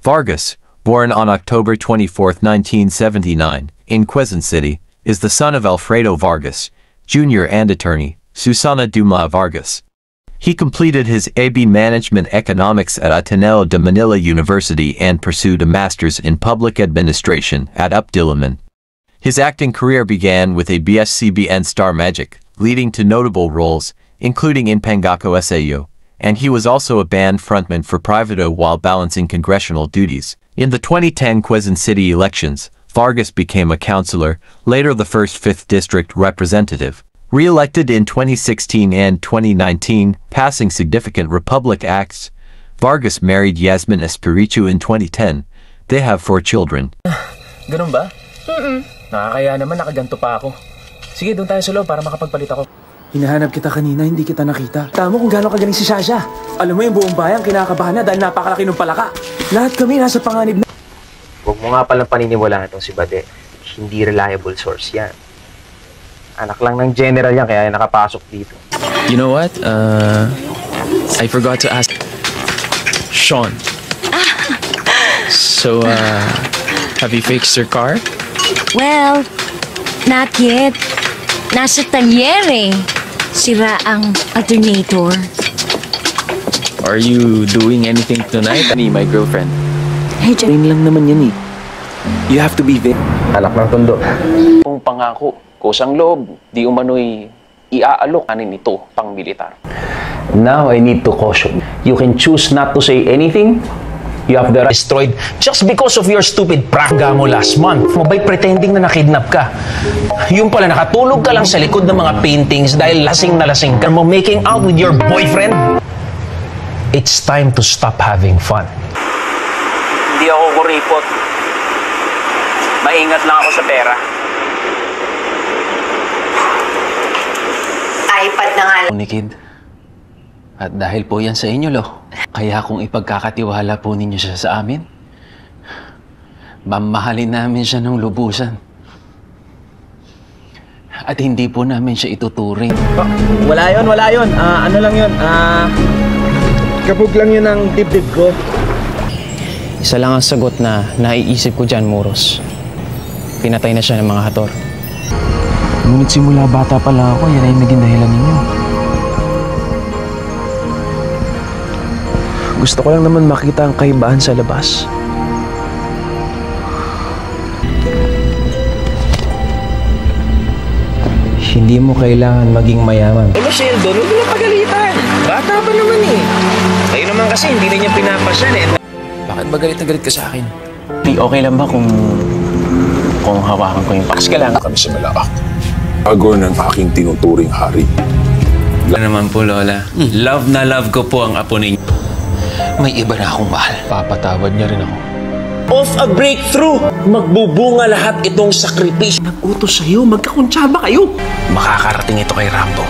Vargas, born on October 24, 1979, in Quezon City, is the son of Alfredo Vargas, Jr. and attorney, Susana Dumla Vargas. He completed his AB Management Economics at Ateneo de Manila University and pursued a master's in Public Administration at UP Diliman. His acting career began with a BSCBN Star Magic, leading to notable roles, including in Pangako Sao, and he was also a band frontman for Privado while balancing congressional duties. In the 2010 Quezon City elections, Vargas became a councilor, later the first 5th District representative. Re-elected in 2016 and 2019, passing significant Republic Acts, Vargas married Yasmin Espiritu in 2010. They have 4 children. Ganun ba? Nakakaya naman, nakaganto pa ako. Sige, doon tayo sa loob para makapagpalit ako. Hinahanap kita kanina, hindi kita nakita. Tama kung gaano kagaling si Sasha. Alam mo yung buong bayan kinakabahan na dahil napakalaki ng palaka. Lahat kami nasa panganib na... Huwag mo nga palang paniniwalaan itong si Bade. Hindi reliable source yan. Anak lang ng general yan, kaya nakapasok dito. You know what? I forgot to ask Sean. So, have you fixed your car? Well, not yet. Nasa talyer eh. Sira ang alternator. Are you doing anything tonight? My girlfriend. Hey, Train lang naman yan eh. You have to be there. Anak ng tondo. Kung pangako, kusang loob, di umano'y iaalok anin ito pang militar. Now I need to caution. You can choose not to say anything. You have the right. Destroyed just because of your stupid prank mo last month. By pretending na nakidnap ka. Yung pala nakatulog ka lang sa likod ng mga paintings dahil lasing na lasing ka mo making out with your boyfriend. It's time to stop having fun. Hindi ako kuripot. Maingat lang ako sa pera. iPad na nga. Nikid. At dahil po yan sa inyo, lo. Kaya kung ipagkakatiwala po ninyo siya sa amin, mamahalin namin siya ng lubusan. At hindi po namin siya ituturing. Wala yun. Ano lang yun? Kabog lang yun ang dibdib ko. Isa lang ang sagot na naiisip ko dyan, Muros. Pinatay na siya ng mga hator. Ngunit simula bata pa lang ako, yan ay naging dahilan ninyo. Gusto ko lang naman makita ang kaibahan sa labas. Hindi mo kailangan maging mayaman. Ano, Sheldon? Huwag mo pagalitan. Bata pa naman eh. Kayo naman kasi hindi na niya pinapasyan eh. Bakit ba galit na galit ka sa akin? Okay lang ba kung hawakan ko yung pakas ka lang? Kami sa Malabak. Bago ng aking tinuturing hari. Wala naman po, Lola. Love na love ko po ang apo ninyo. May iba na akong mahal. Papatawad niya rin ako. Of a breakthrough! Magbubunga lahat itong sakripisyo. Nag-utos sa'yo, magkakuntsaba kayo. Makakarating ito kay Rambo.